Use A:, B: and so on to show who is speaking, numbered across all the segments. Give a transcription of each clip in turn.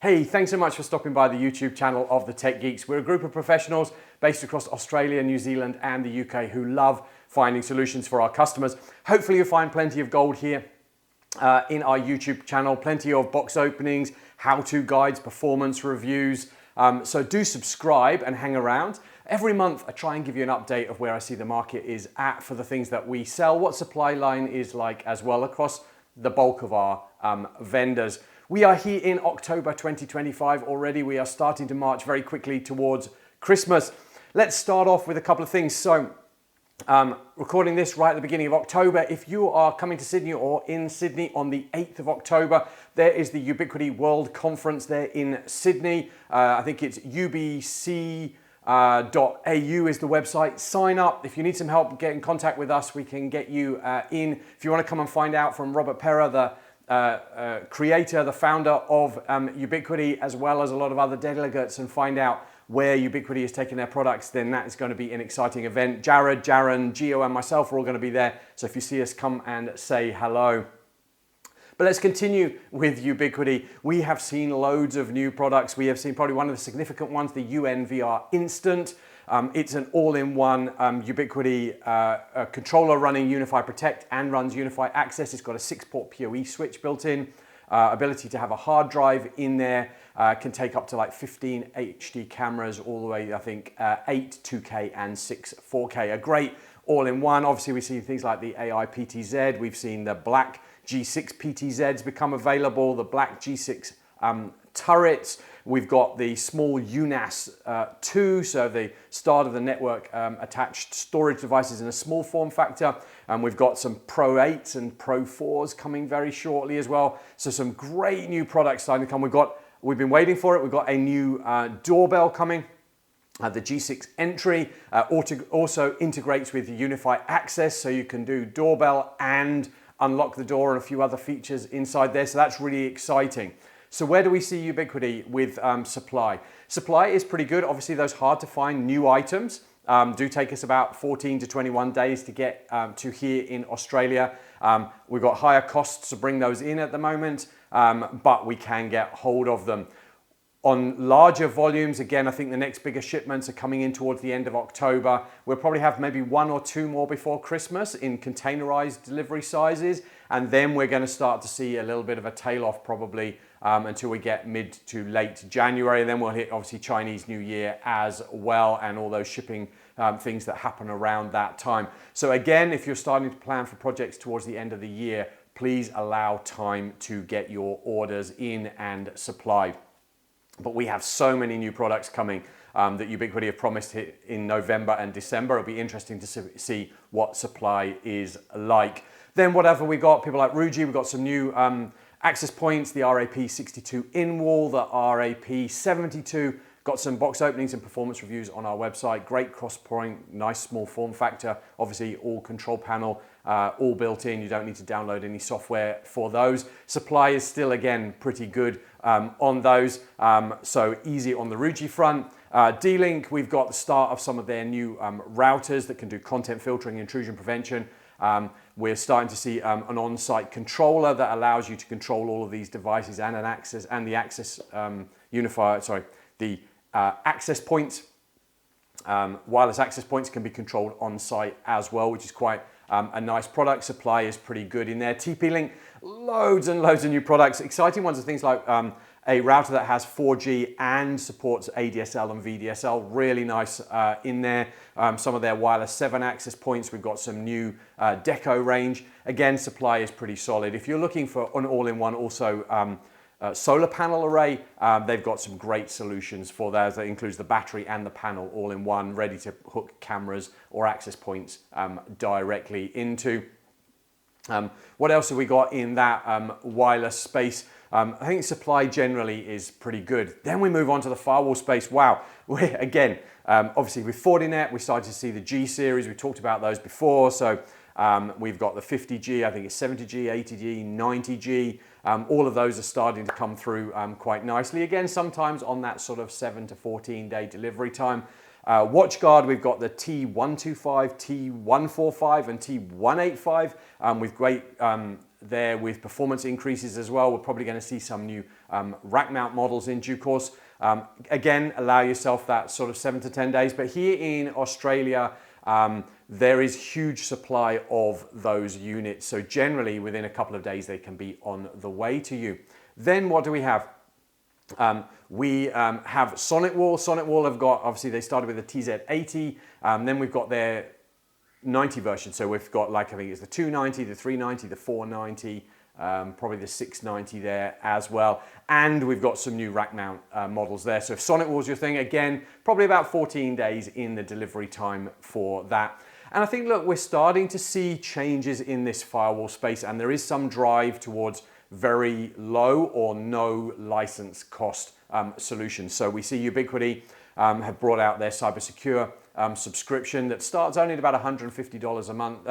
A: Hey, thanks so much for stopping by the YouTube channel of the Tech Geeks. We're a group of professionals based across Australia, New Zealand and the UK who love finding solutions for our customers. Hopefully you'll find plenty of gold here in our YouTube channel, plenty of box openings, how-to guides, performance reviews. So do subscribe and hang around. Every month I try and give you an update of where I see the market is at for the things that we sell, what supply line is like as well across the bulk of our vendors. We are here in October 2025 already. We are starting to march very quickly towards Christmas. Let's start off with a couple of things. So, recording this right at the beginning of October. If you are coming to Sydney or in Sydney on the 8th of October, there is the Ubiquity World Conference there in Sydney. I think it's ubc.au is the website. Sign up. If you need some help, get in contact with us. We can get you in. If you want to come and find out from Robert Perra, the creator, the founder of Ubiquity, as well as a lot of other delegates, and find out where Ubiquity is taking their products, then that is going to be an exciting event. Jared, Jaron, Gio and myself are all going to be there. So if you see us, come and say hello. But let's continue with Ubiquity. We have seen loads of new products. We have seen probably one of the significant ones, the UNVR Instant. It's an all-in-one Ubiquity controller running Unify Protect and runs Unify Access. It's got a 6-port PoE switch built in, ability to have a hard drive in there, can take up to like 15 HD cameras all the way, I think, 8 2K and 6 4K. A great all-in-one. Obviously, we've seen things like the AI PTZ. We've seen the black G6 PTZs become available, the black G6 turrets. We've got the small UNAS 2, so the start of the network attached storage devices in a small form factor. And we've got some Pro 8s and Pro 4s coming very shortly as well. So some great new products starting to come. We've been waiting for it. We've got a new doorbell coming. The G6 entry also integrates with Unify Access, so you can do doorbell and unlock the door and a few other features inside there. So that's really exciting. So where do we see Ubiquity with supply? Supply is pretty good. Obviously, those hard to find new items do take us about 14 to 21 days to get to here in Australia. We've got higher costs to bring those in at the moment, but we can get hold of them. On larger volumes, again, I think the next bigger shipments are coming in towards the end of October. We'll probably have maybe 1 or 2 more before Christmas in containerized delivery sizes. And then we're going to start to see a little bit of a tail off probably until we get mid to late January. And then we'll hit obviously Chinese New Year as well and all those shipping things that happen around that time. So again, if you're starting to plan for projects towards the end of the year, please allow time to get your orders in and supplied. But we have so many new products coming that Ubiquity have promised in November and December. It'll be interesting to see what supply is like. Then whatever we got, people like Ruji, we've got some new access points, the RAP62 in-wall, the RAP72. Got some box openings and performance reviews on our website. Great cross point, nice small form factor. Obviously all control panel, all built in. You don't need to download any software for those. Supply is still, again, pretty good on those. So easy on the Ruji front. D-Link, we've got the start of some of their new routers that can do content filtering, intrusion prevention. We're starting to see an on-site controller that allows you to control all of these devices and an access and the access unifier, the access points, wireless access points can be controlled on site as well, which is quite a nice product. Supply is pretty good in there. TP-Link, loads and loads of new products. Exciting ones are things like a router that has 4G and supports ADSL and VDSL, really nice in there. Some of their wireless 7 access points, we've got some new Deco range. Again, supply is pretty solid. If you're looking for an all-in-one also solar panel array, they've got some great solutions for those. That includes the battery and the panel all in one, ready to hook cameras or access points directly into. What else have we got in that wireless space? I think supply generally is pretty good. Then we move on to the firewall space. Wow, again, obviously with Fortinet, we started to see the G series. We talked about those before. So we've got the 50G, I think it's 70G, 80G, 90G. All of those are starting to come through quite nicely. Again, sometimes on that sort of 7 to 14 day delivery time. WatchGuard, we've got the T125, T145 and T185 with great there with performance increases as well. We're probably going to see some new rack mount models in due course. Again, allow yourself that sort of 7 to 10 days. But here in Australia, there is huge supply of those units. So generally within a couple of days, they can be on the way to you. Then what do we have? We have Sonic Wall. Sonic Wall have got, obviously they started with the TZ80. Then we've got their 90 version. So we've got like, I think it's the 290, the 390, the 490, probably the 690 there as well. And we've got some new rack mount models there. So if Sonic Wall's your thing, again, probably about 14 days in the delivery time for that. And I think, look, we're starting to see changes in this firewall space, and there is some drive towards very low or no license cost solutions. So we see Ubiquiti have brought out their cybersecurity subscription that starts only at about $150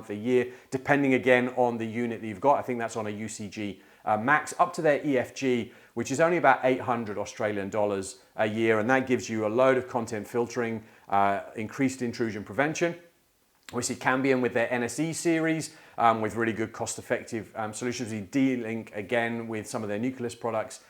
A: a year, depending again on the unit that you've got. I think that's on a UCG Max, up to their EFG, which is only about 800 Australian dollars a year, and that gives you a load of content filtering, increased intrusion prevention. We see Cambium with their NSE series with really good cost-effective solutions. We see D-Link again with some of their Nucleus products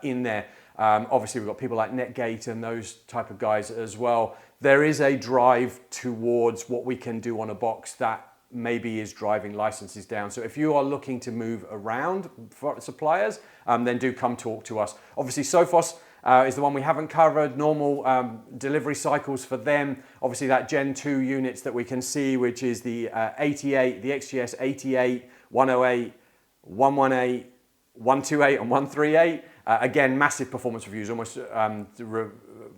A: in there. Obviously, we've got people like Netgate and those type of guys as well. There is a drive towards what we can do on a box that maybe is driving licenses down. So if you are looking to move around for suppliers, then do come talk to us. Obviously, Sophos is the one we haven't covered. Normal delivery cycles for them. Obviously, that Gen 2 units that we can see, which is the 88, the XGS 88, 108, 118, 128, and 138. Again, massive performance reviews, almost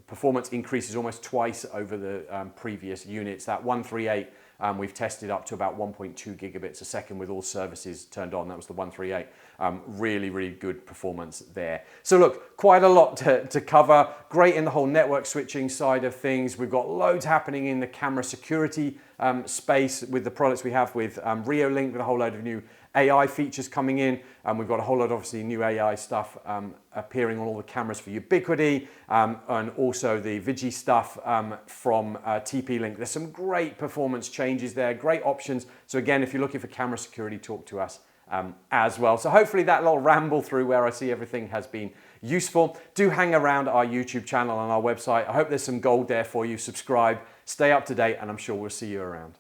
A: performance increases almost twice over the previous units. That 138, we've tested up to about 1.2 gigabits a second with all services turned on. That was the 138. Really, really good performance there. So look, quite a lot to cover. Great in the whole network switching side of things. We've got loads happening in the camera security space with the products we have with Reolink, with a whole load of new AI features coming in, and we've got a whole lot of obviously new AI stuff appearing on all the cameras for Ubiquiti, and also the Vigi stuff from TP-Link. There's some great performance changes there, great options. So again, if you're looking for camera security, talk to us as well. So hopefully that little ramble through where I see everything has been useful. Do hang around our YouTube channel and our website. I hope there's some gold there for you. Subscribe, stay up to date, and I'm sure we'll see you around.